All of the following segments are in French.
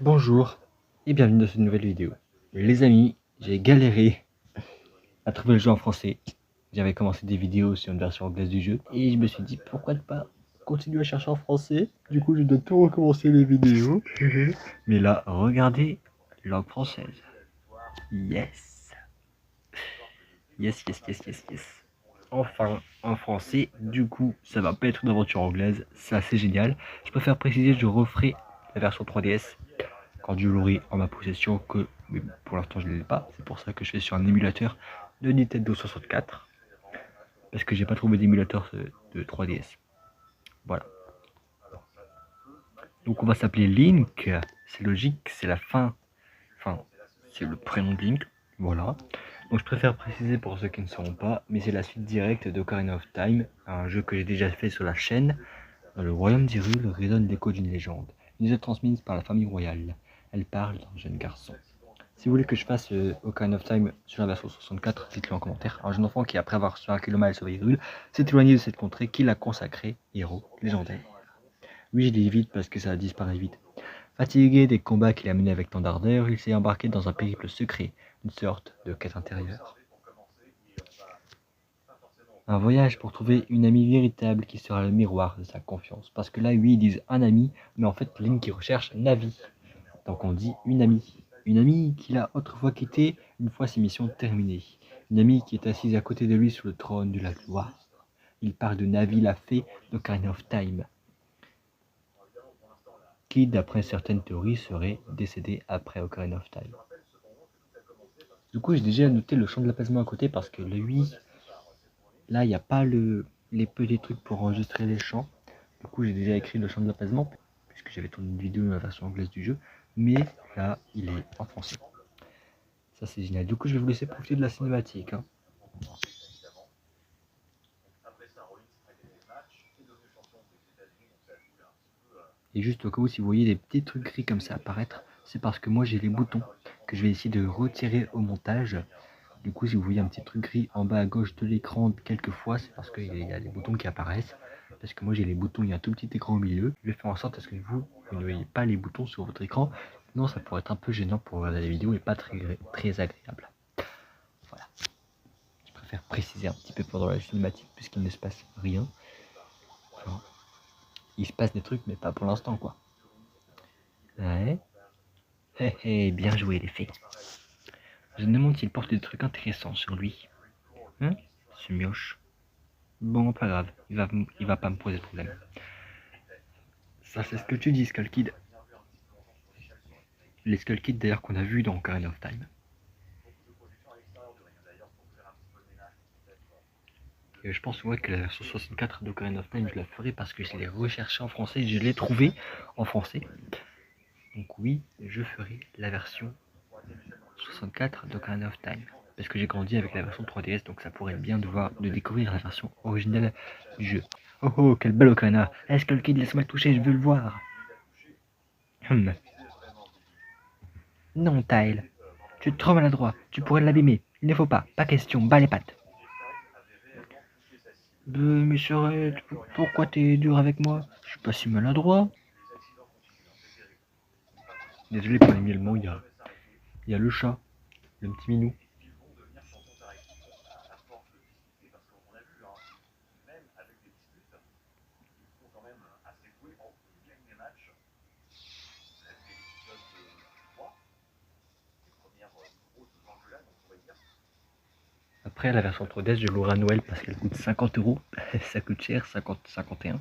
Bonjour et bienvenue dans cette nouvelle vidéo. Les amis, j'ai galéré à trouver le jeu en français. J'avais commencé des vidéos sur une version anglaise du jeu et je me suis dit pourquoi ne pas continuer à chercher en français. Du coup je dois tout recommencer les vidéos. Mais là, regardez, langue française. Yes. Yes. Enfin, en français, du coup, ça va pas être une aventure anglaise, ça c'est génial. Je préfère préciser, je referai la version 3DS quand je l'aurai en ma possession, mais pour l'instant je ne l'ai pas. C'est pour ça que je fais sur un émulateur de Nintendo 64, parce que j'ai pas trouvé d'émulateur de 3DS. Voilà. Donc on va s'appeler Link, c'est logique, c'est la fin, enfin c'est le prénom de Link, voilà. Donc je préfère préciser pour ceux qui ne sauront pas, mais c'est la suite directe d'Ocarina of Time, un jeu que j'ai déjà fait sur la chaîne. Dans le royaume d'Hyrule résonne l'écho d'une légende, une légende transmise par la famille royale. Elle parle d'un jeune garçon. Si vous voulez que je fasse Ocarina of Time sur la version 64, dites-le en commentaire. Un jeune enfant qui, après avoir reçu un kilomètre sauvé Hyrule, s'est éloigné de cette contrée qu'il a consacrée héros légendaire. Oui, je dis vite parce que ça disparaît vite. Fatigué des combats qu'il a menés avec tant d'ardeur, il s'est embarqué dans un périple secret, une sorte de quête intérieure. Un voyage pour trouver une amie véritable qui sera le miroir de sa confiance. Parce que là, oui, ils disent un ami, mais en fait, Link qui recherche Navi. Donc on dit une amie. Une amie qu'il a autrefois quittée une fois ses missions terminées. Une amie qui est assise à côté de lui sur le trône de la gloire. Il parle de Navi la fée d'Ocarina of Time, qui d'après certaines théories serait décédée après Ocarina of Time. Du coup j'ai déjà noté le champ de l'apaisement à côté parce que lui, là il n'y a pas les petits trucs pour enregistrer les chants. Du coup j'ai déjà écrit le champ de l'apaisement puisque j'avais tourné une vidéo dans la version anglaise du jeu, mais là il est en français. Ça c'est génial. Du coup je vais vous laisser profiter de la cinématique. Et juste au cas où si vous voyez des petits trucs gris comme ça apparaître, c'est parce que moi j'ai les boutons que je vais essayer de retirer au montage. Du coup si vous voyez un petit truc gris en bas à gauche de l'écran quelquefois, c'est parce qu'il y a des boutons qui apparaissent. Parce que moi j'ai les boutons, il y a un tout petit écran au milieu. Je vais faire en sorte à ce que vous ne voyez pas les boutons sur votre écran. Sinon ça pourrait être un peu gênant pour regarder la vidéo et pas très agréable. Voilà. Je préfère préciser un petit peu pendant la cinématique puisqu'il ne se passe rien. Enfin, il se passe des trucs mais pas pour l'instant quoi. Ouais. Bien joué les faits. Je me demande s'il porte des trucs intéressants sur lui. Ce mioche. Bon, pas grave, il va pas me poser de problème. Ça c'est ce que tu dis, Skull Kid. Les Skull Kid d'ailleurs qu'on a vu dans Ocarina of Time. Et je pense ouais, que la version 64 d'Ocarina of Time je la ferai parce que je l'ai recherché en français, je l'ai trouvé en français. Donc oui, je ferai la version 64 d'Ocarina of Time. Parce que j'ai grandi avec la version 3DS, donc ça pourrait être bien de découvrir la version originale du jeu. Oh, quel bel Ocarina! Skull Kid, laisse-moi le toucher, je veux le voir! Non, Tile, tu es trop maladroit, tu pourrais l'abîmer. Il ne faut pas question, bas les pattes. Mais Charette, pourquoi t'es dur avec moi? Je suis pas si maladroit. Désolé pour les miaulements, il y a le chat, le petit minou. Après la version 3DS je l'aurai à Noël parce qu'elle coûte 50 €. Ça coûte cher, 51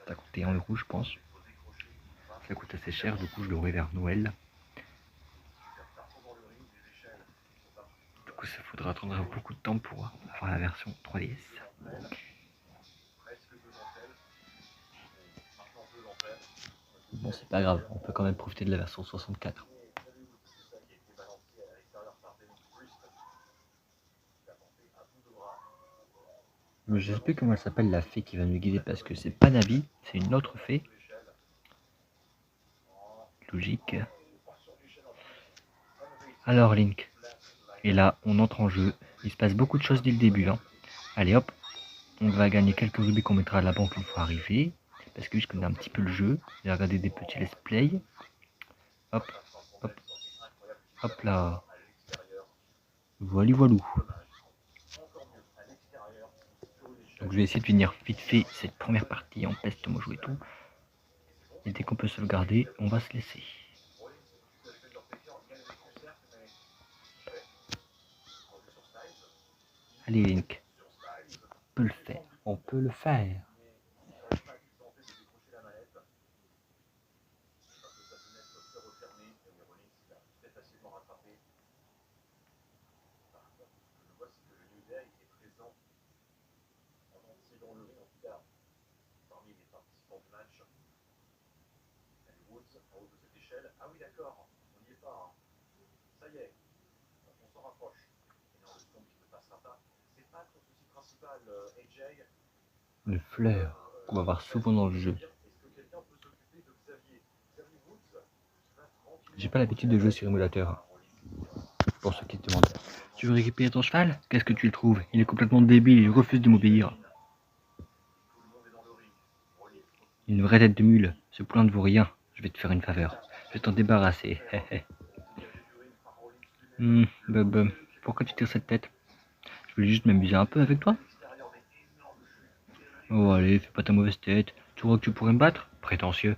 € je pense. Ça coûte assez cher, du coup je l'aurai vers Noël. Du coup ça faudra attendre beaucoup de temps pour avoir la version 3DS. Bon c'est pas grave, on peut quand même profiter de la version 64. Je sais plus comment elle s'appelle la fée qui va nous guider parce que c'est pas Navi, c'est une autre fée. Logique. Alors Link. Et là on entre en jeu. Il se passe beaucoup de choses dès le début. Allez hop. On va gagner quelques rubis qu'on mettra à la banque une fois arrivé. Parce que je connais un petit peu le jeu. J'ai regardé des petits let's play. Hop, hop, hop là. Voilà, voilou. Donc je vais essayer de finir vite fait cette première partie en peste mojo et tout. Et dès qu'on peut sauvegarder, on va se laisser. Allez Link, on peut le faire, on peut le faire. Le fleur qu'on va voir souvent dans le jeu. J'ai pas l'habitude de jouer sur émulateur. Pour ceux qui te demandent. Tu veux récupérer ton cheval? Qu'est-ce que tu le trouves? Il est complètement débile, il refuse de m'obéir. Une vraie tête de mule, ce poulain ne vaut rien. Je vais te faire une faveur. Je vais t'en débarrasser. Bob, pourquoi tu tires cette tête? Je voulais juste m'amuser un peu avec toi. Oh allez, fais pas ta mauvaise tête. Tu crois que tu pourrais me battre? Prétentieux.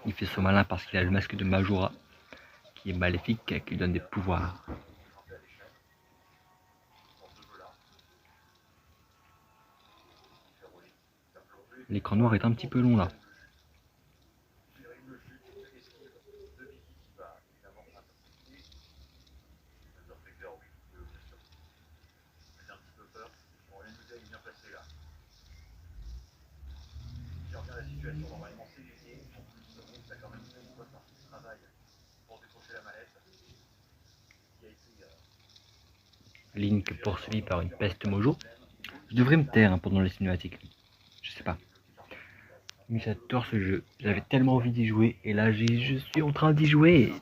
Il fait son malin parce qu'il a le masque de Majora, qui est maléfique, qui lui donne des pouvoirs. L'écran noir est un petit peu long là. Link poursuivi par une peste mojo. Je devrais me taire pendant les cinématiques. Je sais pas. Mais j'adore ce jeu. J'avais tellement envie d'y jouer. Et là, je suis en train d'y jouer.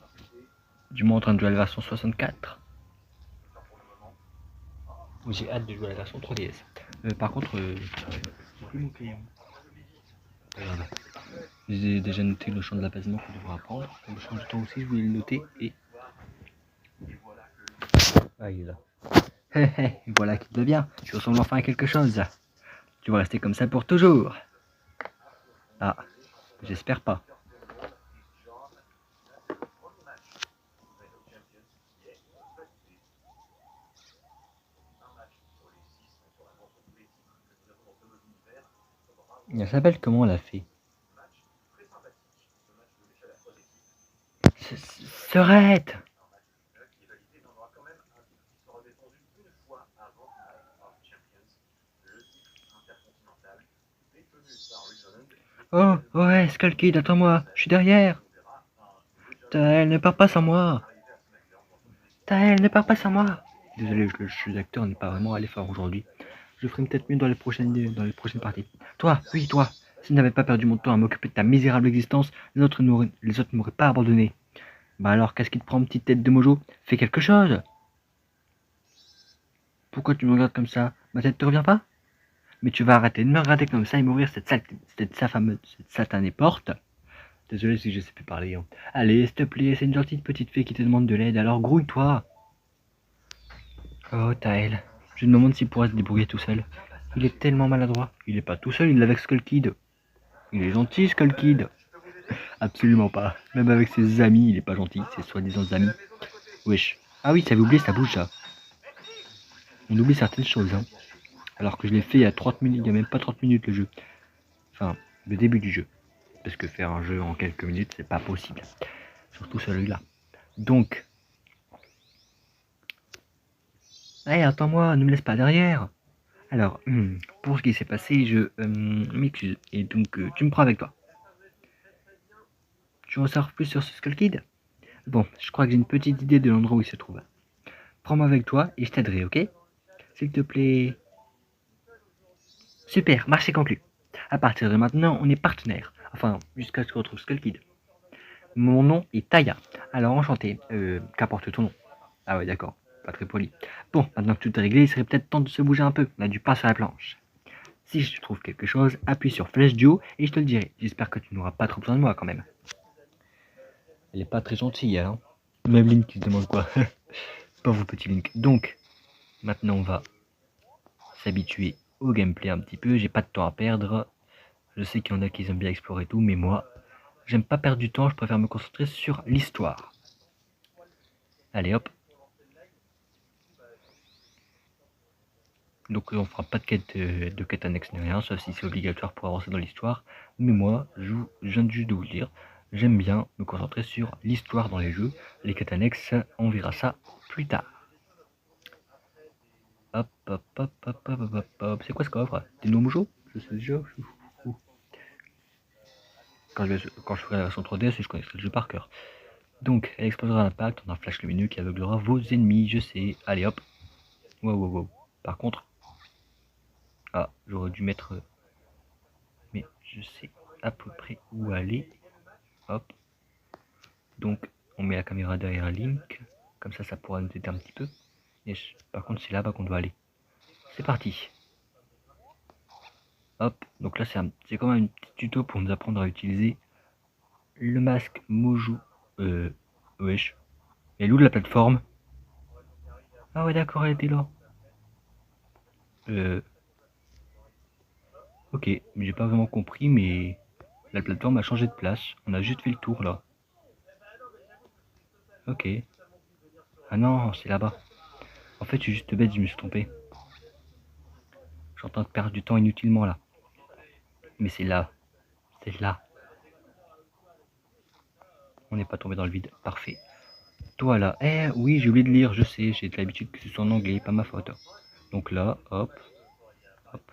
Du moins en train de jouer à la version 64. J'ai hâte de jouer à la version 3DS. Par contre, j'ai plus mon crayon. J'ai déjà noté le chant de l'apaisement qu'on devra apprendre. Le chant du temps aussi, je voulais le noter. Et ah, il est là. Voilà qui te va bien. Tu ressembles enfin à quelque chose. Tu vas rester comme ça pour toujours. Ah, j'espère pas. Elle s'appelle comment la fée? Serette. Oh, ouais, Skull Kid, attends-moi, je suis derrière. Taël, ne pars pas sans moi. Taël, ne pars pas sans moi. Désolé, le jeu d'acteur n'est pas vraiment allé fort aujourd'hui. Je ferai peut-être mieux dans les prochaines parties. Toi, oui, toi, si je n'avais pas perdu mon temps à m'occuper de ta misérable existence, les autres ne m'auraient pas abandonné. Bah alors, qu'est-ce qui te prend, petite tête de mojo? Fais quelque chose. Pourquoi tu me regardes comme ça? Ma tête te revient pas? Mais tu vas arrêter de me regarder comme ça et m'ouvrir cette satanée porte. Désolé si je sais plus parler. Hein. Allez, s'il te plaît, c'est une gentille petite fée qui te demande de l'aide, alors grouille-toi. Oh, Taël, je me demande s'il pourrait se débrouiller tout seul. Il est tellement maladroit. Il est pas tout seul, il est avec Skull Kid. Il est gentil, Skull Kid. Absolument pas. Même avec ses amis, il est pas gentil, ses soi-disant amis. Wesh. Ah oui, t'avais oublié sa bouche, là. On oublie certaines choses, hein. Alors que je l'ai fait il y a 30 minutes, il y a même pas 30 minutes le jeu. Enfin, le début du jeu. Parce que faire un jeu en quelques minutes, c'est pas possible. Surtout celui-là. Donc. Hey, attends-moi, ne me laisse pas derrière. Alors, pour ce qui s'est passé, je m'excuse. Et donc, tu me prends avec toi. Tu en sauras plus sur ce Skull Kid? Bon, je crois que j'ai une petite idée de l'endroit où il se trouve. Prends-moi avec toi et je t'aiderai, ok? S'il te plaît. Super, marché conclu. À partir de maintenant, on est partenaires. Enfin, jusqu'à ce qu'on retrouve Skull Kid. Mon nom est Taya. Alors, enchanté. Qu'apporte ton nom? Ah ouais, d'accord. Pas très poli. Bon, maintenant que tout est réglé, il serait peut-être temps de se bouger un peu. On a du pain sur la planche. Si je trouve quelque chose, appuie sur flèche du haut et je te le dirai. J'espère que tu n'auras pas trop besoin de moi quand même. Elle est pas très gentille, elle, hein. Même Link qui se demande quoi. Pauvre petit Link. Donc, maintenant on va s'habituer au gameplay un petit peu. J'ai pas de temps à perdre. Je sais qu'il y en a qui aiment bien explorer tout, mais moi, j'aime pas perdre du temps. Je préfère me concentrer sur l'histoire. Allez hop. Donc on fera pas de quête annexe ni rien, sauf si c'est obligatoire pour avancer dans l'histoire. Mais moi, je viens juste de vous le dire, j'aime bien me concentrer sur l'histoire dans les jeux. Les quêtes annexes, on verra ça plus tard. Hop, hop, hop, hop, hop, hop, hop, hop. C'est quoi ce coffre? Des Nomojo? Je sais déjà. Quand je ferai la version 3DS, je connaîtrai le jeu par cœur. Donc, elle explosera l'impact en un flash lumineux qui aveuglera vos ennemis, je sais. Allez hop. Wow, wow, wow. Par contre, ah, j'aurais dû mettre... Mais je sais à peu près où aller. Hop. Donc, on met la caméra derrière Link. Comme ça pourra nous aider un petit peu. Et par contre, c'est là-bas qu'on doit aller. C'est parti. Hop. Donc là, c'est comme un petit tuto pour nous apprendre à utiliser le masque Mojo. Wesh. Elle est où la plateforme? Ah ouais, d'accord, elle était là. Ok, j'ai pas vraiment compris, mais la plateforme a changé de place. On a juste fait le tour là. Ok. Ah non, c'est là-bas. En fait, je suis juste bête, je me suis trompé. Je suis en train de perdre du temps inutilement là. Mais c'est là. C'est là. On n'est pas tombé dans le vide. Parfait. Toi là. Eh oui, j'ai oublié de lire, je sais. J'ai de l'habitude que ce soit en anglais, pas ma faute. Donc là, hop. Hop.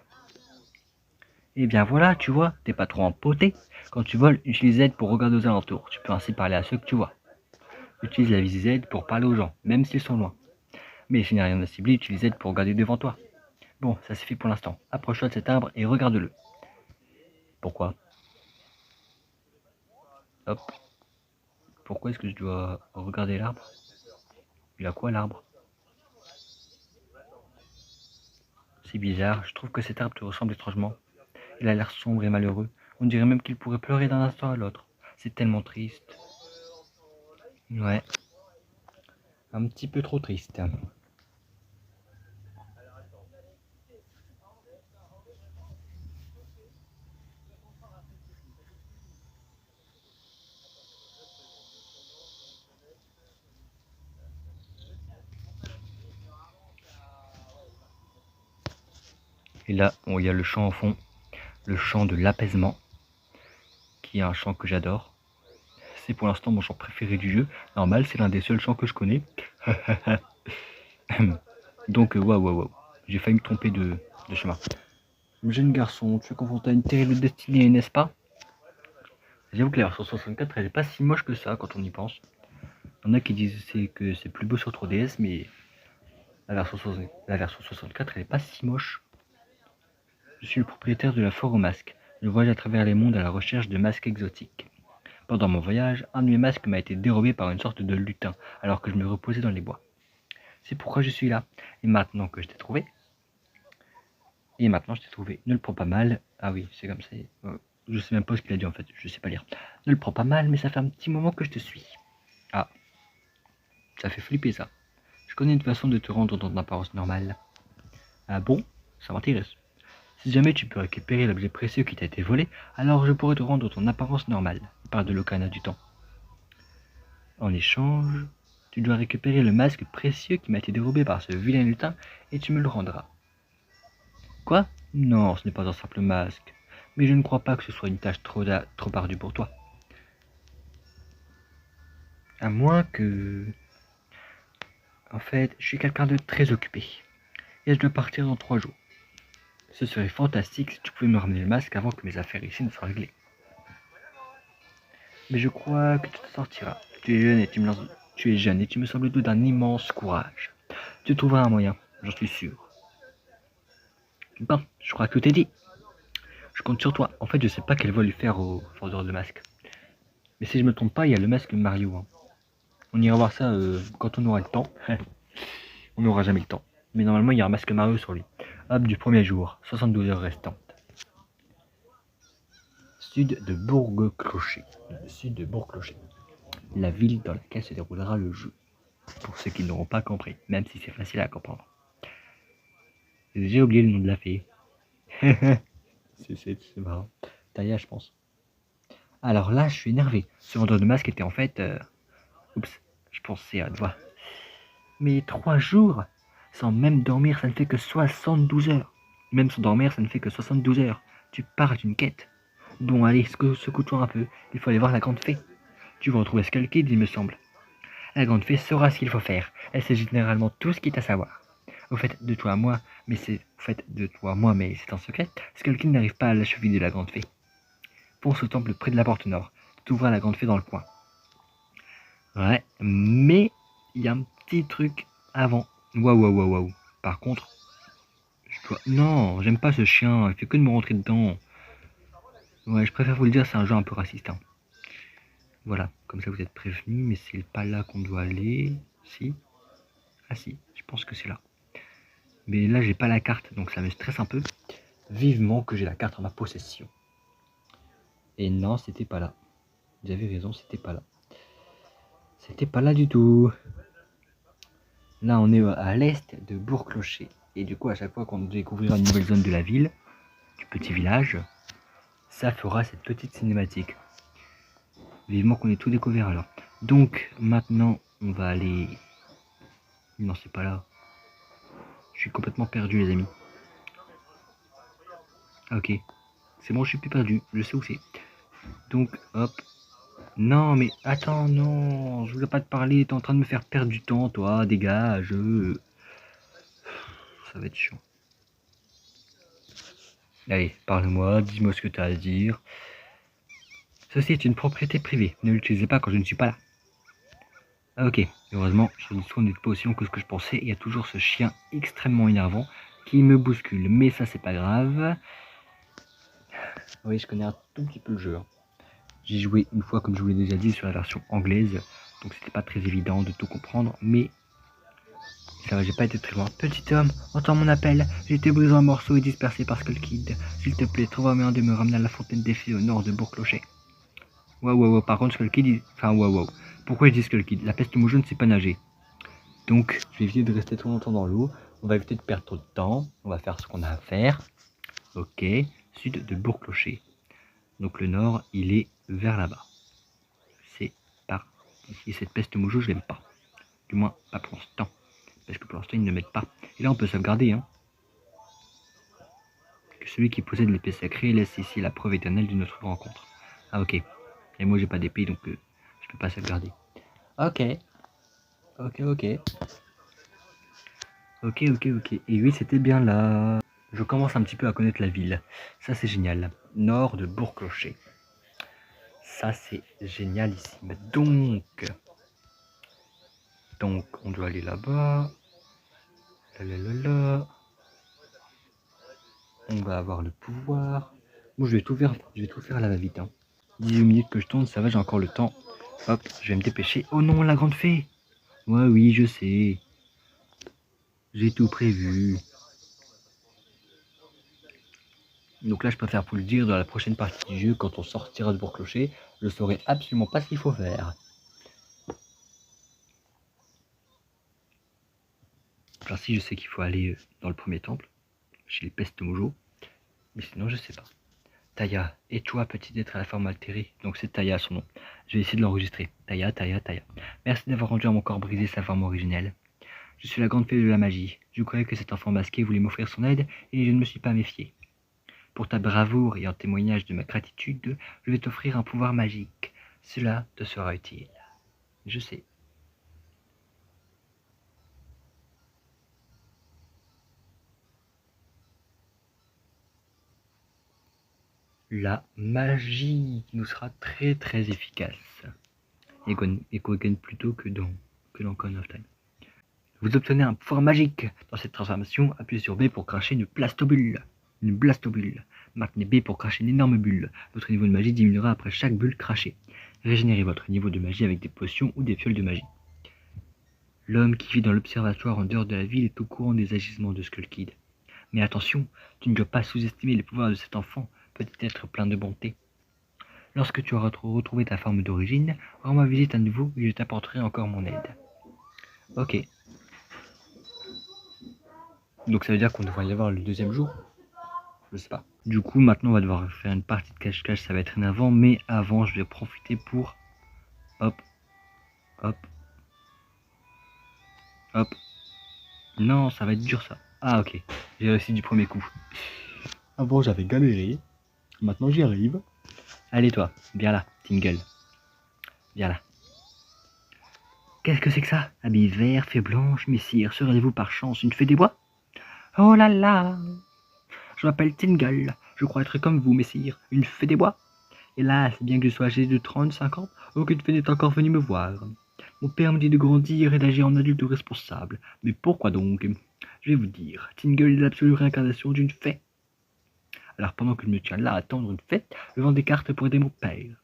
Et bien voilà, tu vois, t'es pas trop empoté. Quand tu voles, utilise Z pour regarder aux alentours. Tu peux ainsi parler à ceux que tu vois. Utilise la visée Z pour parler aux gens, même s'ils sont loin. Mais s'il n'y a rien à cibler, utilise Z pour regarder devant toi. Bon, ça suffit pour l'instant. Approche-toi de cet arbre et regarde-le. Pourquoi? Hop. Pourquoi est-ce que je dois regarder l'arbre? Il a quoi l'arbre? C'est bizarre, je trouve que cet arbre te ressemble étrangement. Il a l'air sombre et malheureux. On dirait même qu'il pourrait pleurer d'un instant à l'autre. C'est tellement triste. Ouais. Un petit peu trop triste. Et là, bon, il y a le chant au fond. Le chant de l'apaisement. Qui est un chant que j'adore. C'est pour l'instant mon chant préféré du jeu. Normal, c'est l'un des seuls chants que je connais. Donc, waouh. J'ai failli me tromper de chemin. Jeune garçon, tu es confronté à une terrible destinée, n'est-ce pas? J'avoue que la version 64, elle est pas si moche que ça quand on y pense. Il y en a qui disent que c'est plus beau sur 3DS, mais la version 64, elle est pas si moche. Je suis le propriétaire de la Forêt aux Masques. Je voyage à travers les mondes à la recherche de masques exotiques. Pendant mon voyage, un de mes masques m'a été dérobé par une sorte de lutin, alors que je me reposais dans les bois. C'est pourquoi je suis là. Et maintenant que je t'ai trouvé... Ne le prends pas mal. Ah oui, c'est comme ça. Je sais même pas ce qu'il a dit en fait, je sais pas lire. Ne le prends pas mal, mais ça fait un petit moment que je te suis. Ah, ça fait flipper ça. Je connais une façon de te rendre dans ton apparence normale. Ah bon? Ça m'intéresse. Si jamais tu peux récupérer l'objet précieux qui t'a été volé, alors je pourrais te rendre ton apparence normale. Parle de l'Ocarina du Temps. En échange, tu dois récupérer le masque précieux qui m'a été dérobé par ce vilain lutin et tu me le rendras. Quoi? Non, ce n'est pas un simple masque. Mais je ne crois pas que ce soit une tâche trop ardue pour toi. À moins que... En fait, je suis quelqu'un de très occupé. Et je dois partir dans 3 jours. Ce serait fantastique si tu pouvais me ramener le masque avant que mes affaires ici ne soient réglées. Mais je crois que tu te sortiras. Tu es jeune et tu me sembles doux d'un immense courage. Tu trouveras un moyen, j'en suis sûr. Bon, je crois que tout est dit. Je compte sur toi. En fait, je sais pas quelle voix lui faire au vendeur de masques. Mais si je me trompe pas, il y a le masque Mario. Hein. On ira voir ça quand on aura le temps. On n'aura jamais le temps. Mais normalement, il y a un masque Mario sur lui. Hop, du premier jour, 72 heures restantes. sud de Bourg-Clocher. Le sud de Bourg-Clocher. La ville dans laquelle se déroulera le jeu. Pour ceux qui n'auront pas compris, même si c'est facile à comprendre. J'ai oublié le nom de la fille. c'est marrant. Taya, je pense. Alors là, je suis énervé. Ce vendeur de masque était en fait... Oups, je pensais à toi. Mais 3 jours sans même dormir, ça ne fait que 72 heures. Même sans dormir, ça ne fait que 72 heures. Tu pars d'une quête. Bon, allez, secoue-toi un peu. Il faut aller voir la grande fée. Tu vas retrouver Skull Kid, il me semble. La grande fée saura ce qu'il faut faire. Elle sait généralement tout ce qu'il est à savoir. Au fait, de toi à moi, mais c'est un secret. Skull Kid n'arrive pas à la cheville de la grande fée. Fonce au temple près de la porte nord. Tu ouvras la grande fée dans le coin. Ouais, mais il y a un petit truc avant. Waouh. Par contre, non, j'aime pas ce chien. Il fait que de me rentrer dedans. Ouais, je préfère vous le dire, c'est un jeu un peu raciste. Hein. Voilà, comme ça vous êtes prévenus, mais c'est pas là qu'on doit aller. Si. Ah si, je pense que c'est là. Mais là, j'ai pas la carte, donc ça me stresse un peu. Vivement que j'ai la carte en ma possession. Et non, c'était pas là. Vous avez raison, c'était pas là. C'était pas là du tout. Là, on est à l'est de Bourg-Clocher. Et du coup, à chaque fois qu'on découvrira une nouvelle zone de la ville, du petit village, ça fera cette petite cinématique. Vivement qu'on ait tout découvert alors. Donc, maintenant, on va aller... Non, c'est pas là. Je suis complètement perdu, les amis. Ok. C'est bon, je suis plus perdu. Je sais où c'est. Donc, hop. Non, mais attends, non. Je voulais pas te parler. T'es en train de me faire perdre du temps, toi. Dégage. Ça va être chiant. Allez, parle-moi. Dis-moi ce que t'as à dire. Ceci est une propriété privée. Ne l'utilisez pas quand je ne suis pas là. Ah, ok. Heureusement, ce discours n'est pas aussi long que ce que je pensais. Il y a toujours ce chien extrêmement énervant qui me bouscule. Mais ça, c'est pas grave. Oui, je connais un tout petit peu le jeu. Hein. J'ai joué une fois, comme je vous l'ai déjà dit, sur la version anglaise, donc c'était pas très évident de tout comprendre, mais ça va, j'ai pas été très loin. Petit homme, entends mon appel, j'ai été brisé en morceaux et dispersé par Skull Kid. S'il te plaît, trouve un moyen de me ramener à la fontaine des fées au nord de Bourg-Clocher. Waouh, par contre, Skull Kid, waouh. Pourquoi je dis Skull Kid? La peste mouche ne sait pas nager. Donc, je vais éviter de rester trop longtemps dans l'eau, on va éviter de perdre trop de temps, on va faire ce qu'on a à faire. Ok, sud de Bourg-Clocher. Donc le nord, il est vers là-bas. C'est par ici. Cette peste moujo, je l'aime pas. Du moins, pas pour l'instant. Parce que pour l'instant, ils ne mettent pas. Et là, on peut sauvegarder. Hein. Que celui qui possède l'épée sacrée laisse ici la preuve éternelle de notre rencontre. Ah, ok. Et moi, j'ai pas d'épée, donc je peux pas sauvegarder. Ok. Ok. Et oui, c'était bien là. Je commence un petit peu à connaître la ville. Ça, c'est génial. Nord de Bourg-Clocher. Ça, c'est génial ici. Donc, on doit aller là-bas. Là. On va avoir le pouvoir. Bon, je vais tout faire à la va-vite. Hein. 18 minutes que je tourne, ça va, j'ai encore le temps. Hop, je vais me dépêcher. Oh non, la grande fée. Ouais, oui, je sais. J'ai tout prévu. Donc là, je préfère vous le dire, dans la prochaine partie du jeu, quand on sortira de Bourg-Clocher, je saurai absolument pas ce qu'il faut faire. Alors si, je sais qu'il faut aller dans le premier temple, chez les pestes mojo, mais sinon, je sais pas. Taya, et toi, petit être à la forme altérée, donc c'est Taya son nom. Je vais essayer de l'enregistrer. Taya. Merci d'avoir rendu à mon corps brisé sa forme originelle. Je suis la grande fée de la magie. Je croyais que cet enfant masqué voulait m'offrir son aide et je ne me suis pas méfié. Pour ta bravoure et en témoignage de ma gratitude, je vais t'offrir un pouvoir magique. Cela te sera utile. Je sais. La magie nous sera très très efficace. Et qu'on gagne plutôt que dans Ocarina of Time. Vous obtenez un pouvoir magique. Dans cette transformation, appuyez sur B pour cracher une blastobule. Maintenez B pour cracher une énorme bulle. Votre niveau de magie diminuera après chaque bulle crachée. Régénérez votre niveau de magie avec des potions ou des fioles de magie. L'homme qui vit dans l'observatoire en dehors de la ville est au courant des agissements de Skull Kid. Mais attention, tu ne dois pas sous-estimer les pouvoirs de cet enfant, peut-être plein de bonté. Lorsque tu auras retrouvé ta forme d'origine, rends-moi visite à nouveau et je t'apporterai encore mon aide. Ok. Donc ça veut dire qu'on devrait y avoir le deuxième jour? Je sais pas. Du coup, maintenant on va devoir faire une partie de cache-cache, ça va être énervant, mais avant je vais profiter pour... Hop, hop, hop. Non, ça va être dur ça. Ah ok, j'ai réussi du premier coup. Avant j'avais galéré, maintenant j'y arrive. Allez toi, viens là, Tingle. Viens là. Qu'est-ce que c'est que ça? Habit vert, fée blanche, messire, seriez-vous par chance une fée des bois? Oh là là! Je m'appelle Tingle, je crois être comme vous, messire, une fée des bois. Hélas, bien que je sois âgé de 35 ans, aucune fée n'est encore venue me voir. Mon père me dit de grandir et d'agir en adulte responsable. Mais pourquoi donc? Je vais vous dire, Tingle est l'absolue réincarnation d'une fée. Alors pendant que je me tiens là à attendre une fête, je vends des cartes pour aider mon père.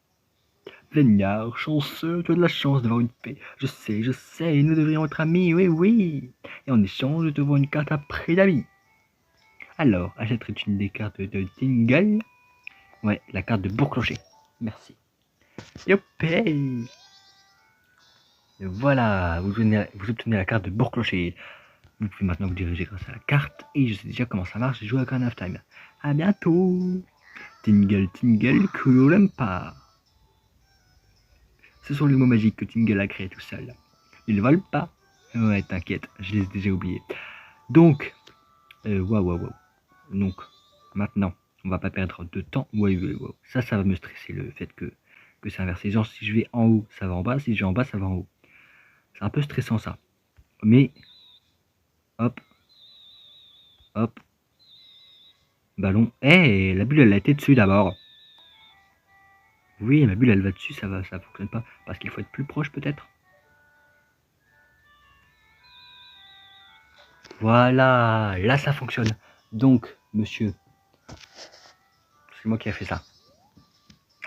Vénard, chanceux, tu as de la chance d'avoir une fée. Je sais, nous devrions être amis, oui, oui. Et en échange, je te vends une carte à prix d'amis. Alors, achèterais-tu une des cartes de Tingle? Ouais, la carte de Bourg-Clocher. Merci. Youpi! Et voilà, vous obtenez la carte de Bourg-Clocher. Vous pouvez maintenant vous diriger grâce à la carte. Et je sais déjà comment ça marche, j'ai joué à Ocarina of Time. A bientôt! Tingle, Tingle, Kooloo-Lumpa. Ce sont les mots magiques que Tingle a créés tout seul. Ils ne volent pas. Ouais, t'inquiète, je les ai déjà oubliés. Donc, waouh. Donc, maintenant, on va pas perdre de temps. Ouais. Ça va me stresser le fait que c'est inversé. Genre, si je vais en haut, ça va en bas. Si je vais en bas, ça va en haut. C'est un peu stressant ça. Mais, hop, hop, ballon. Eh, la bulle, elle a été dessus d'abord. Oui, ma bulle, elle va dessus, ça fonctionne pas. Parce qu'il faut être plus proche peut-être. Voilà, là ça fonctionne. Donc, monsieur, c'est moi qui ai fait ça.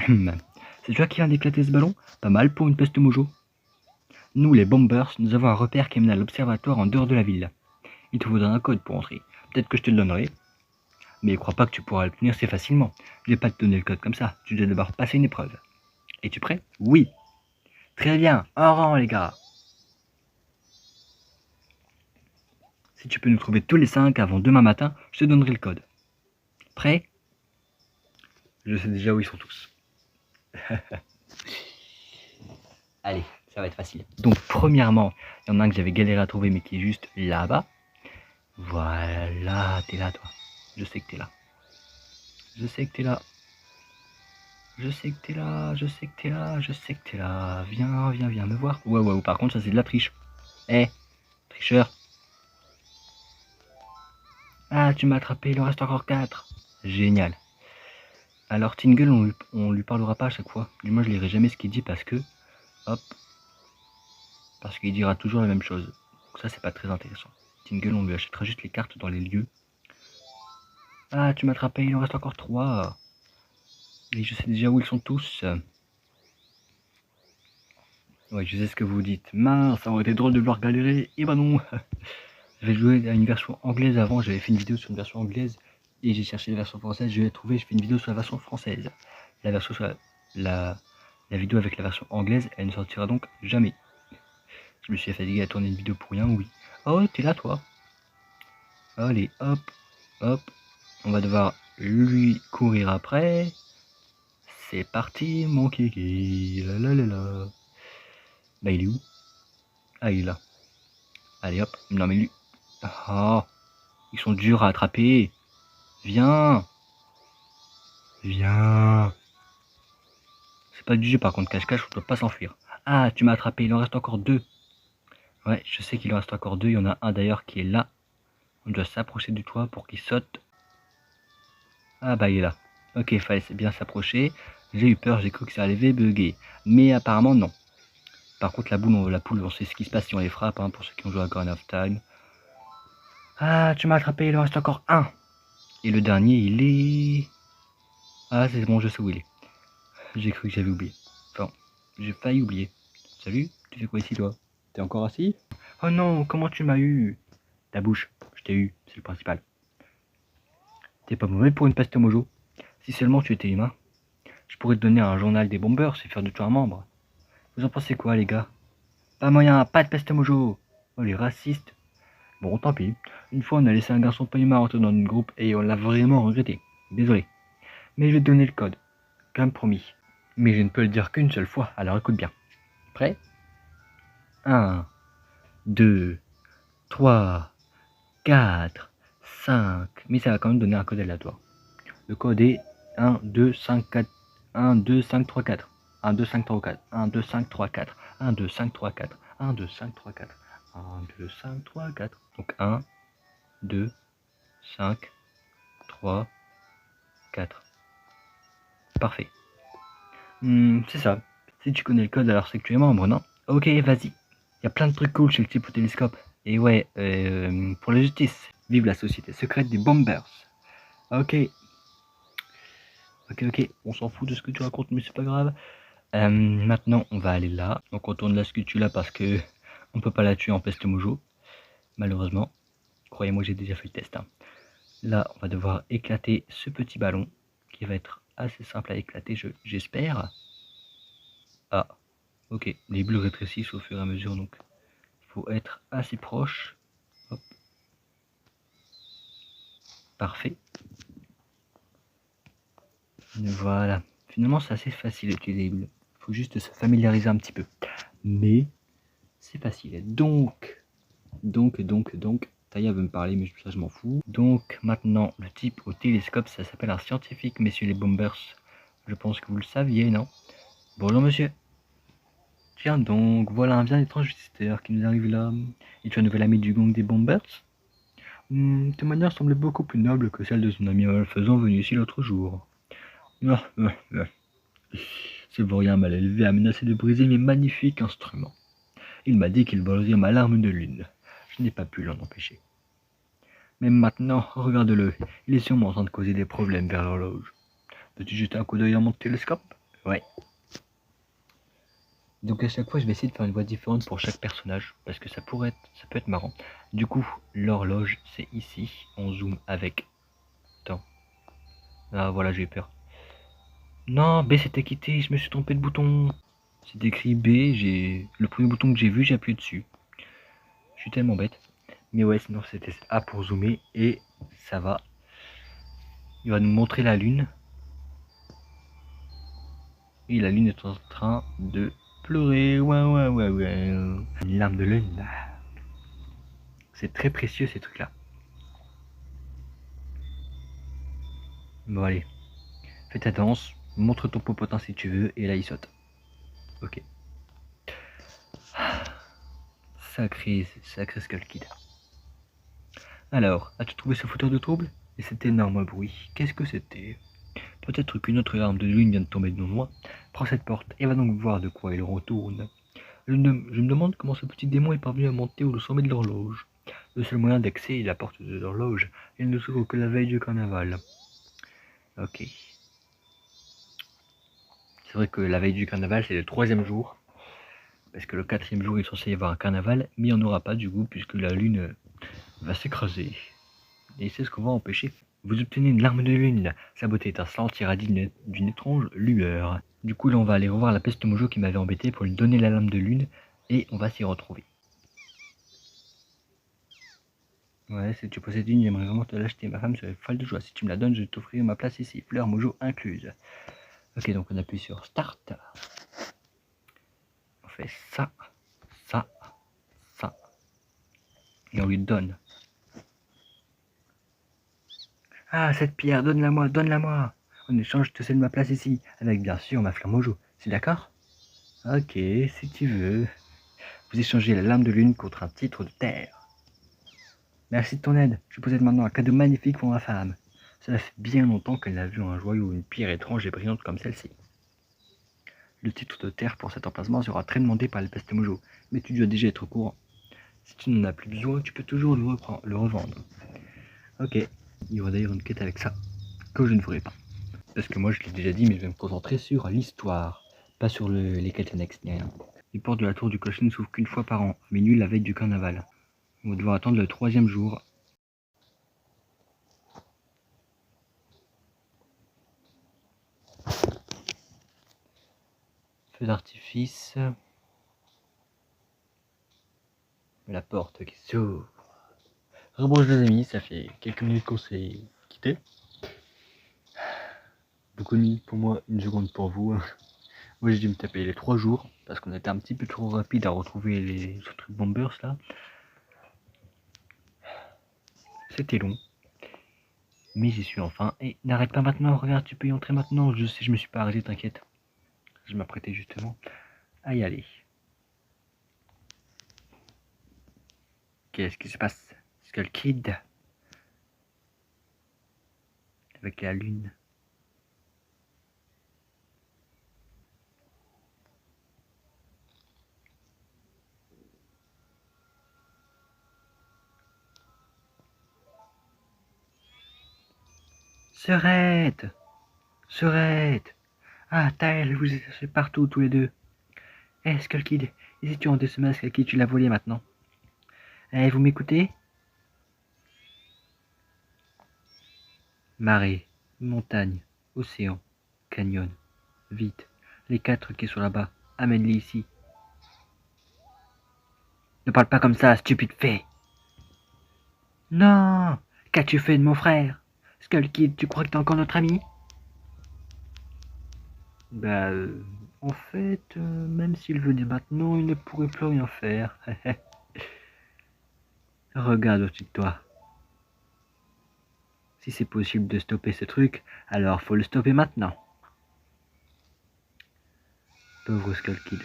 C'est toi qui viens d'éclater ce ballon? Pas mal pour une peste mojo. Nous, les Bombers, nous avons un repère qui mène à l'observatoire en dehors de la ville. Il te faudra un code pour entrer. Peut-être que je te le donnerai. Mais crois pas que tu pourras l'obtenir si facilement. Je vais pas te donner le code comme ça. Tu dois d'abord passer une épreuve. Es-tu prêt? Oui. Très bien. En rang, les gars. Si tu peux nous trouver tous les 5 avant demain matin, je te donnerai le code. Prêt? Je sais déjà où ils sont tous. Allez, ça va être facile. Donc, premièrement, il y en a un que j'avais galéré à trouver, mais qui est juste là-bas. Voilà, t'es là, toi. Je sais que t'es là. Je sais que t'es là. Je sais que t'es là. Je sais que t'es là. Je sais que t'es là. Viens me voir. Ouais, par contre, ça c'est de la triche. Eh, tricheur. Ah, tu m'as attrapé, il en reste encore 4. Génial. Alors, Tingle, on lui parlera pas à chaque fois. Du moins, je lirai jamais ce qu'il dit parce que... Hop. Parce qu'il dira toujours la même chose. Donc ça, c'est pas très intéressant. Tingle, on lui achètera juste les cartes dans les lieux. Ah, tu m'as attrapé, il en reste encore 3. Et je sais déjà où ils sont tous. Ouais, je sais ce que vous dites. Mince, ça aurait été drôle de voir galérer. Et bah non. J'avais joué à une version anglaise avant, j'avais fait une vidéo sur une version anglaise. Et j'ai cherché la version française, je l'ai trouvée, je fais une vidéo sur la version française. La version sur la vidéo avec la version anglaise, elle ne sortira donc jamais. Je me suis fatigué à tourner une vidéo pour rien, oui. Oh, t'es là, toi. Allez, hop, hop. On va devoir lui courir après. C'est parti, mon kiki. La. Bah, il est où? Ah, il est là. Allez, hop. Non, mais lui... Oh, ils sont durs à attraper. Viens. Viens. C'est pas du jeu, par contre, cache-cache, on doit pas s'enfuir. Ah, tu m'as attrapé, il en reste encore 2. Ouais, je sais qu'il en reste encore 2. Il y en a un d'ailleurs qui est là. On doit s'approcher du toit pour qu'il saute. Ah bah il est là. Ok, fallait bien s'approcher. J'ai eu peur, j'ai cru que ça allait bugger. Mais apparemment non. Par contre la poule, on sait ce qui se passe si on les frappe, hein, pour ceux qui ont joué à Ocarina of Time. Ah, tu m'as attrapé, il en reste encore un. Et le dernier, il est... Ah, c'est bon, je sais où il est. J'ai cru que j'avais oublié. Enfin, j'ai failli oublier. Salut, tu fais quoi ici toi? T'es encore assis? Oh non, comment tu m'as eu? Ta bouche, je t'ai eu, c'est le principal. T'es pas mauvais pour une peste mojo. Si seulement tu étais humain. Je pourrais te donner un journal des bombers et faire de toi un membre. Vous en pensez quoi, les gars? Pas moyen, pas de peste mojo. Oh, les racistes. Bon, tant pis. Une fois, on a laissé un garçon pas humain rentrer dans notre groupe et on l'a vraiment regretté. Désolé. Mais je vais te donner le code. Comme promis. Mais je ne peux le dire qu'une seule fois, alors écoute bien. Prêt? 1, 2, 3, 4, 5. Mais ça va quand même donner un code aléatoire. Le code est 1, 2, 5, 4. 1, 2, 5, 3, 4. 1, 2, 5, 3, 4. 1, 2, 5, 3, 4. 1, 2, 5, 3, 4. 1, 2, 5, 3, 4. 1, 2, 5, 3, 4. Donc 1, 2, 5, 3, 4. Parfait. C'est ça. Si tu connais le code, alors c'est que tu es membre, non? Ok, vas-y. Il y a plein de trucs cool chez le type au télescope. Et ouais, pour la justice. Vive la société secrète des Bombers. Ok. Ok. On s'en fout de ce que tu racontes, mais c'est pas grave. Maintenant, on va aller là. Donc on tourne la statue là parce que on peut pas la tuer en peste mojo. Malheureusement. Croyez-moi, j'ai déjà fait le test. Hein. Là, on va devoir éclater ce petit ballon qui va être assez simple à éclater, j'espère. Ah, ok. Les bulles rétrécissent au fur et à mesure, donc il faut être assez proche. Hop. Parfait. Voilà. Finalement, c'est assez facile d'utiliser les bulles. Il faut juste se familiariser un petit peu. Mais c'est facile. Donc, Taya veut me parler, mais ça je m'en fous. Donc maintenant, le type au télescope, ça s'appelle un scientifique, messieurs les Bombers. Je pense que vous le saviez, non? Bonjour monsieur. Tiens donc, voilà un bien étrange visiteur qui nous arrive là. Es-tu un nouvel ami du gang des Bombers? Tes manières semblent beaucoup plus nobles que celles de son ami malfaisant venu ici l'autre jour. Ce vaurien mal élevé a menacé de briser mes magnifiques instruments. Il m'a dit qu'il volerait ma larme de lune. Je n'ai pas pu l'en empêcher. Mais maintenant, regarde-le, il est sûrement en train de causer des problèmes vers l'horloge. Peux-tu jeter un coup d'œil dans mon télescope? Ouais. Donc à chaque fois, je vais essayer de faire une voix différente pour chaque personnage, parce que ça peut être marrant. Du coup, l'horloge, c'est ici. On zoome avec... Attends. Ah voilà, j'ai eu peur. Non, B c'était quitté, je me suis trompé de bouton. C'est écrit B, le premier bouton que j'ai vu, j'ai appuyé dessus. Je suis tellement bête. Mais ouais, sinon c'était A pour zoomer, et ça va. Il va nous montrer la lune. Et la lune est en train de pleurer. Ouais. Une larme de lune. C'est très précieux ces trucs-là. Bon allez. Fais ta danse. Montre ton popotin si tu veux. Et là il saute. Ok. Sacré Skull Kid. Alors, as-tu trouvé ce fauteur de trouble? Et cet énorme bruit, qu'est-ce que c'était? Peut-être qu'une autre larme de lune vient de tomber de non loin. Prends cette porte et va donc voir de quoi il retourne. Je me demande comment ce petit démon est parvenu à monter au sommet de l'horloge. Le seul moyen d'accès est la porte de l'horloge. Elle ne s'ouvre que la veille du carnaval. Ok. C'est vrai que la veille du carnaval, c'est le 3e jour. Parce que le 4e jour, il est censé y avoir un carnaval. Mais il n'y en aura pas du coup, puisque la lune va s'écraser. Et c'est ce qu'on va empêcher. Vous obtenez une larme de lune. Sa beauté étincelante irradie d'une étrange lueur. Du coup, là, on va aller revoir la peste mojo qui m'avait embêté pour lui donner la larme de lune. Et on va s'y retrouver. Ouais, si tu possèdes une, j'aimerais vraiment te l'acheter. Ma femme serait folle de joie. Si tu me la donnes, je t'offrirai ma place ici. Fleur mojo incluse. Ok, donc on appuie sur Start. On fait ça. Et on lui donne. Ah, cette pierre, donne-la-moi. En échange, je te cède ma place ici. Avec bien sûr ma fleur mojo. C'est d'accord? Ok, si tu veux. Vous échangez la lame de lune contre un titre de terre. Merci de ton aide. Je possède maintenant un cadeau magnifique pour ma femme. Cela fait bien longtemps qu'elle n'a vu un joyau ou une pierre étrange et brillante comme celle-ci. Le titre de terre pour cet emplacement sera très demandé par les peste mojo, mais tu dois déjà être au courant. Si tu n'en as plus besoin, tu peux toujours le revendre. Ok, il y aura d'ailleurs une quête avec ça, que je ne ferai pas. Parce que moi je l'ai déjà dit, mais je vais me concentrer sur l'histoire, pas sur les quêtes annexes ni rien. Les portes de la tour du clocher ne s'ouvrent qu'une fois par an, à minuit la veille du carnaval. On va devoir attendre le 3e jour. feu d'artifice. La porte qui s'ouvre. Rebonjour les amis, ça fait quelques minutes qu'on s'est quitté. Beaucoup de minutes pour moi, une seconde pour vous. Moi j'ai dû me taper les 3 jours parce qu'on était un petit peu trop rapide à retrouver les autres bombers là. C'était long. Mais j'y suis enfin. Et n'arrête pas maintenant, regarde, tu peux y entrer maintenant. Je sais, je me suis pas arrêté, t'inquiète. Je m'apprêtais justement à y aller. Qu'est-ce qui se passe? Skull Kid avec la lune. Serette! Serette! Ah, Taël, vous êtes partout tous les deux. Eh, Skull Kid, et si tu rendais ce masque à qui tu l'as volé maintenant? Eh, vous m'écoutez? Marée, montagne, océan, canyon. Vite, les 4 qui sont là-bas, amène-les ici. Ne parle pas comme ça, stupide fée! Non! Qu'as-tu fait de mon frère? Skull Kid, tu crois que t'es encore notre ami? Bah, en fait, même s'il venait maintenant, il ne pourrait plus rien faire. Regarde au-dessus de toi. Si c'est possible de stopper ce truc, alors faut le stopper maintenant. Pauvre Skull Kid.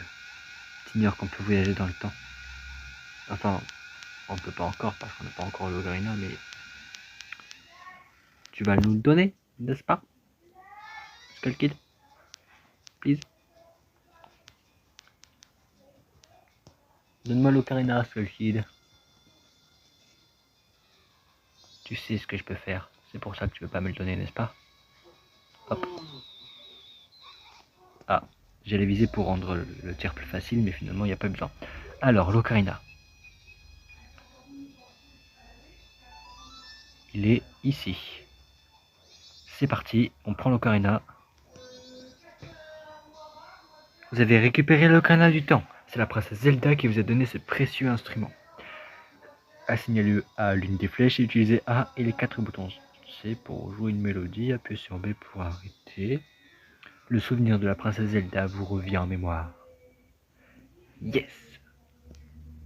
T'ignores qu'on peut voyager dans le temps. Enfin, on ne peut pas encore parce qu'on n'a pas encore l'Ocarina, mais tu vas nous le donner, n'est-ce pas? Skull Kid, please. Donne-moi l'Ocarina, Skull Kid. Tu sais ce que je peux faire. C'est pour ça que tu veux pas me le donner, n'est-ce pas? Hop. Ah, j'allais viser pour rendre le tir plus facile, mais finalement il n'y a pas besoin. Alors, l'Ocarina. Il est ici. C'est parti, on prend l'Ocarina. Vous avez récupéré l'Ocarina du temps. C'est la princesse Zelda qui vous a donné ce précieux instrument. Assignez-le à l'une des flèches et utilisez A et les 4 boutons. C pour jouer une mélodie, appuyez sur B pour arrêter. Le souvenir de la princesse Zelda vous revient en mémoire. Yes!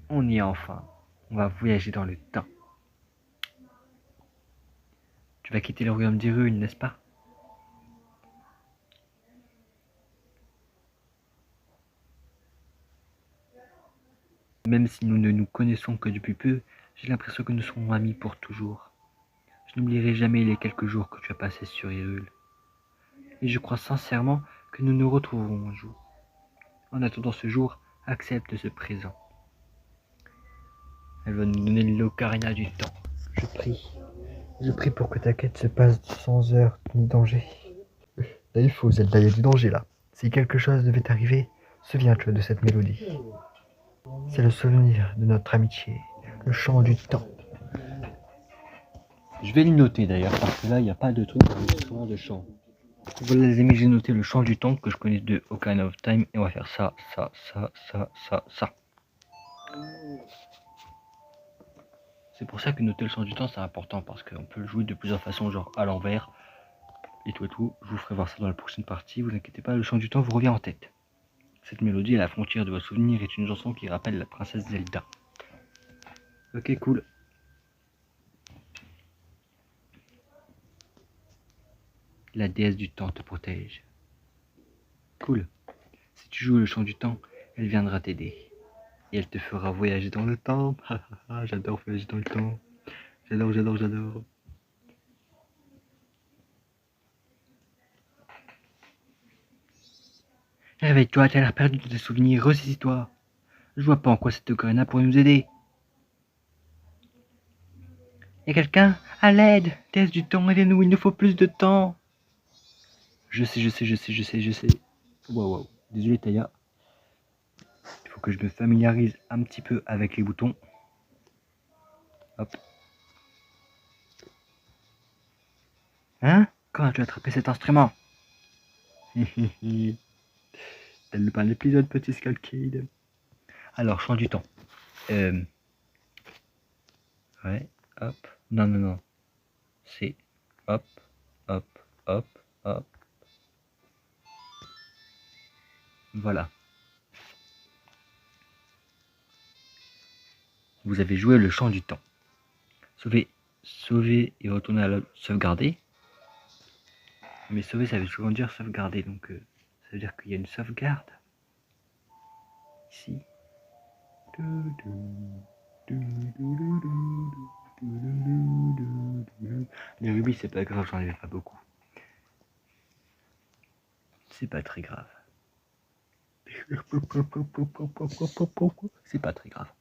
On y est enfin. On va voyager dans le temps. Tu vas quitter le royaume d'Hyrule, n'est-ce pas? Même si nous ne nous connaissons que depuis peu, j'ai l'impression que nous serons amis pour toujours. Je n'oublierai jamais les quelques jours que tu as passés sur Hyrule. Et je crois sincèrement que nous nous retrouverons un jour. En attendant ce jour, accepte ce présent. Elle va nous donner l'Ocarina du temps. Je prie. Je prie pour que ta quête se passe sans heurts ni danger. Là, il faut, Zelda, il y a du danger là. Si quelque chose devait arriver, souviens-toi de cette mélodie. C'est le souvenir de notre amitié, le chant du temps. Je vais le noter d'ailleurs, parce que là, il n'y a pas de truc d'enregistrement de chant. Voilà les amis, j'ai noté le chant du temps que je connais de Ocarina of Time, et on va faire ça, ça, ça, ça, ça, ça. C'est pour ça que noter le chant du temps c'est important, parce qu'on peut le jouer de plusieurs façons, genre à l'envers, et tout et tout. Je vous ferai voir ça dans la prochaine partie, vous inquiétez pas, le chant du temps vous revient en tête. Cette mélodie à la frontière de vos souvenirs est une chanson qui rappelle la princesse Zelda. Ok, cool. La déesse du temps te protège. Cool. Si tu joues le chant du temps, elle viendra t'aider. Et elle te fera voyager dans le temps. J'adore voyager dans le temps. J'adore, j'adore, j'adore. Réveille-toi, t'as l'air perdu de tes souvenirs, ressaisis-toi. Je vois pas en quoi cette ocarina pourrait nous aider. Y'a quelqu'un? À l'aide! Déesse du temps, aidez-nous, il nous faut plus de temps. Je sais, je sais, je sais, je sais, je sais. Wow, wow. Désolé Taya. Il faut que je me familiarise un petit peu avec les boutons. Hop. Hein? Comment as-tu attrapé cet instrument? l'épisode Petit Skullkid. Alors, champ du temps. Ouais, hop. Non. C'est hop, hop, hop, hop. Voilà. Vous avez joué le champ du temps. Sauver et retourner à la sauvegarder. Mais sauver, ça veut souvent dire sauvegarder. Donc, ça veut dire qu'il y a une sauvegarde. Ici. Les rubis, c'est pas grave, j'en avais pas beaucoup. C'est pas très grave. C'est pas très grave.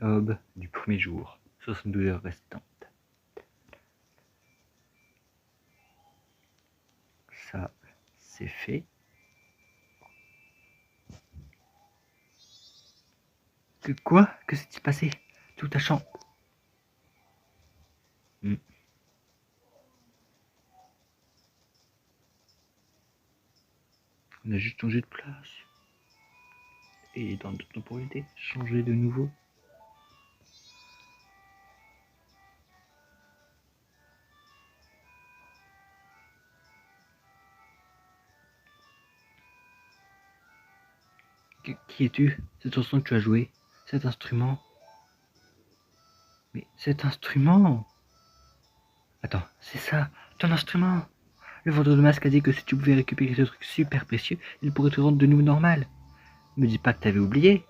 Aube du premier jour, 72 heures restantes. Ça, c'est fait. Que quoi? Que s'est-il passé? Tout a changé. On a juste changé de place. Et dans notre temporalité, changer de nouveau. Qui es-tu? Cette chanson que tu as jouée? Cet instrument? Mais cet instrument? Attends, c'est ça, ton instrument! Le vendeur de masque a dit que si tu pouvais récupérer ce truc super précieux, il pourrait te rendre de nouveau normal. Me dis pas que t'avais oublié.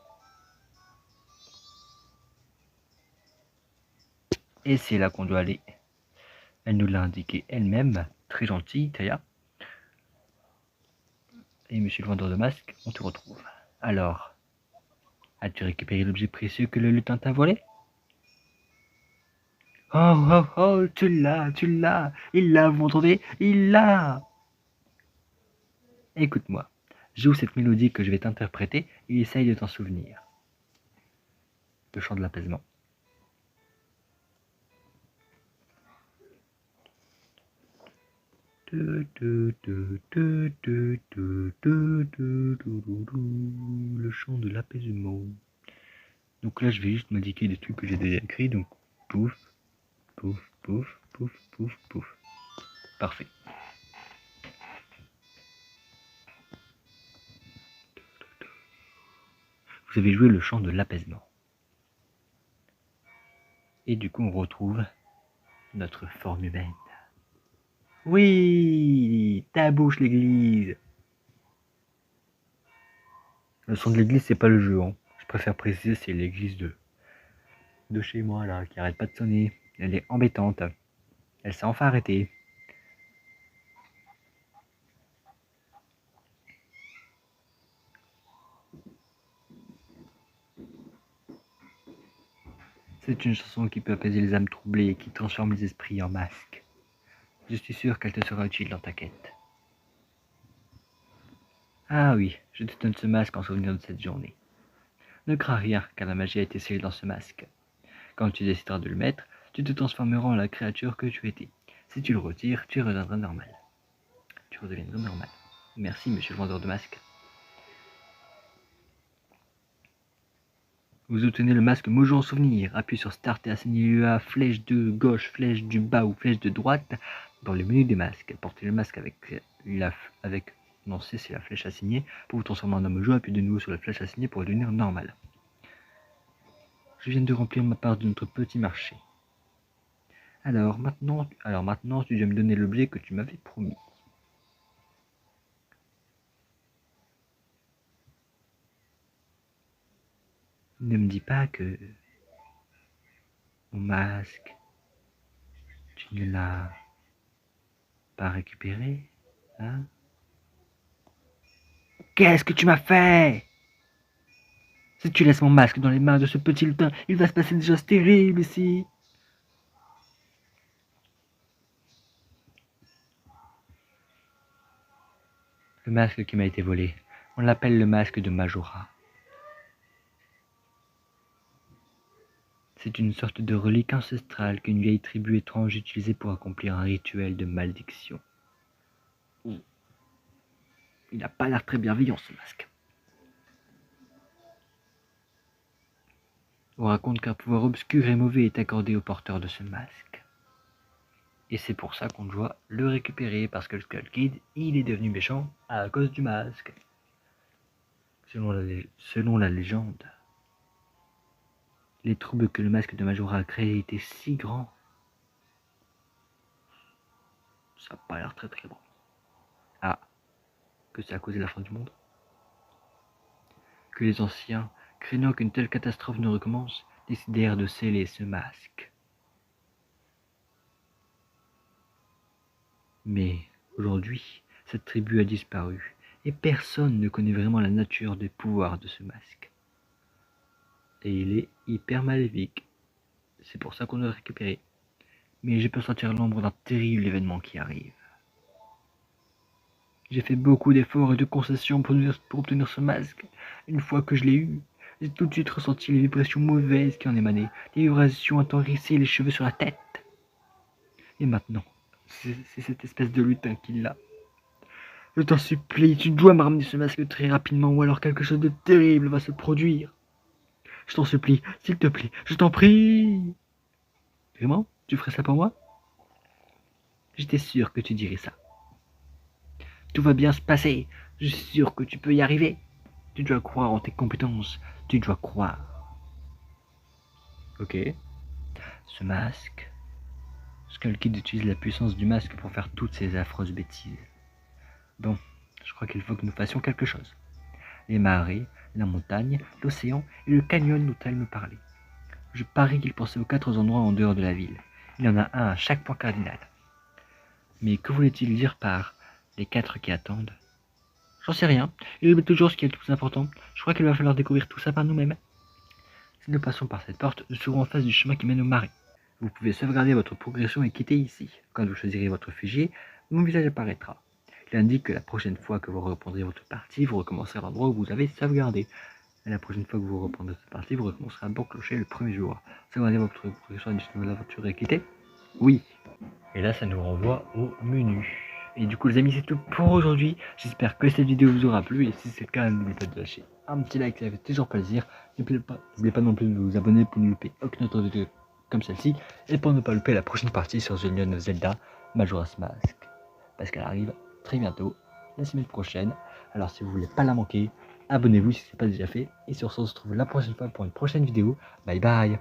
Et c'est là qu'on doit aller. Elle nous l'a indiqué elle-même, très gentille, Taya. Et monsieur le vendeur de masques, on te retrouve. Alors, as-tu récupéré l'objet précieux que le lutin t'a volé? Oh, tu l'as, il l'a, vous entendez? Il l'a! Écoute-moi, joue cette mélodie que je vais t'interpréter et essaye de t'en souvenir. Le chant de l'apaisement. Le chant de l'apaisement. Donc là, je vais juste m'indiquer des trucs que j'ai déjà écrits. Donc, pouf, pouf, pouf, pouf, pouf, pouf. Parfait. Vous avez joué le chant de l'apaisement. Et du coup, on retrouve notre forme humaine. Oui, ta bouche l'église. Le son de l'église, c'est pas le jeu. Hein. Je préfère préciser, c'est l'église de chez moi, là, qui arrête pas de sonner. Elle est embêtante. Elle s'est enfin arrêtée. C'est une chanson qui peut apaiser les âmes troublées et qui transforme les esprits en masques. Je suis sûr qu'elle te sera utile dans ta quête. Ah oui, je te donne ce masque en souvenir de cette journée. Ne crains rien, car la magie a été scellée dans ce masque. Quand tu décideras de le mettre, tu te transformeras en la créature que tu étais. Si tu le retires, tu redeviendras normal. Tu redeviendras normal. Merci, monsieur le vendeur de masques. Vous obtenez le masque Mojo en souvenir. Appuyez sur Start et assignez-le à flèche de gauche, flèche du bas ou flèche de droite dans le menu des masques. Portez le masque non, c'est la flèche assignée pour vous transformer en un Mojo. Appuyez de nouveau sur la flèche assignée pour devenir normal. Je viens de remplir ma part de notre petit marché. Alors maintenant, tu dois me donner l'objet que tu m'avais promis. Ne me dis pas que mon masque, tu ne l'as pas récupéré, hein? Qu'est-ce que tu m'as fait? Si tu laisses mon masque dans les mains de ce petit lutin, il va se passer des choses terribles ici. Le masque qui m'a été volé, on l'appelle le masque de Majora. C'est une sorte de relique ancestrale qu'une vieille tribu étrange utilisait pour accomplir un rituel de malédiction. Il n'a pas l'air très bienveillant ce masque. On raconte qu'un pouvoir obscur et mauvais est accordé au porteur de ce masque. Et c'est pour ça qu'on doit le récupérer, parce que le Skull Kid, il est devenu méchant à cause du masque. Selon la légende, les troubles que le masque de Majora a créés étaient si grands. Ça n'a pas l'air très très bon. Ah, que ça a causé la fin du monde. Que les anciens, craignant qu'une telle catastrophe ne recommence, décidèrent de sceller ce masque. Mais aujourd'hui, cette tribu a disparu, et personne ne connaît vraiment la nature des pouvoirs de ce masque. Et il est hyper maléfique. C'est pour ça qu'on doit le récupérer. Mais je peux sentir l'ombre d'un terrible événement qui arrive. J'ai fait beaucoup d'efforts et de concessions pour obtenir ce masque. Une fois que je l'ai eu, j'ai tout de suite ressenti les vibrations mauvaises qui en émanaient, les vibrations attendrissaient les cheveux sur la tête. Et maintenant, c'est cette espèce de lutin qui l'a. Je t'en supplie, tu dois me ramener ce masque très rapidement ou alors quelque chose de terrible va se produire. Je t'en supplie, s'il te plaît, je t'en prie. Vraiment? Tu ferais ça pour moi? J'étais sûr que tu dirais ça. Tout va bien se passer. Je suis sûr que tu peux y arriver. Tu dois croire en tes compétences. Tu dois croire. Ok. Ce masque. Skull Kid utilise la puissance du masque pour faire toutes ces affreuses bêtises. Bon, je crois qu'il faut que nous fassions quelque chose. Les marées, la montagne, l'océan et le canyon dont elle me parlait. Je parie qu'il pensait aux 4 endroits en dehors de la ville. Il y en a un à chaque point cardinal. Mais que voulait-il dire par les 4 qui attendent? J'en sais rien. Il oublie toujours ce qui est le plus important. Je crois qu'il va falloir découvrir tout ça par nous-mêmes. Si nous passons par cette porte, nous serons en face du chemin qui mène aux marées. Vous pouvez sauvegarder votre progression et quitter ici. Quand vous choisirez votre réfugié, mon visage apparaîtra. Il indique que la prochaine fois que vous reprendrez votre partie, vous recommencerez à l'endroit où vous avez sauvegardé. Et la prochaine fois que vous reprendrez cette partie, vous recommencerez à bon clocher le premier jour. Sauvegardez votre progression additionnelle de l'aventure et quitter? Oui. Et là, ça nous renvoie au menu. Et du coup les amis, c'est tout pour aujourd'hui. J'espère que cette vidéo vous aura plu. Et si c'est le cas, n'oubliez pas de lâcher un petit like, ça fait toujours plaisir. N'oubliez pas non plus de vous abonner pour ne louper aucune autre vidéo comme celle-ci. Et pour ne pas louper la prochaine partie sur The Legend of Zelda Majora's Mask. Parce qu'elle arrive très bientôt, la semaine prochaine. Alors si vous voulez pas la manquer, abonnez-vous si ce n'est pas déjà fait. Et sur ce, on se retrouve la prochaine fois pour une prochaine vidéo. Bye bye.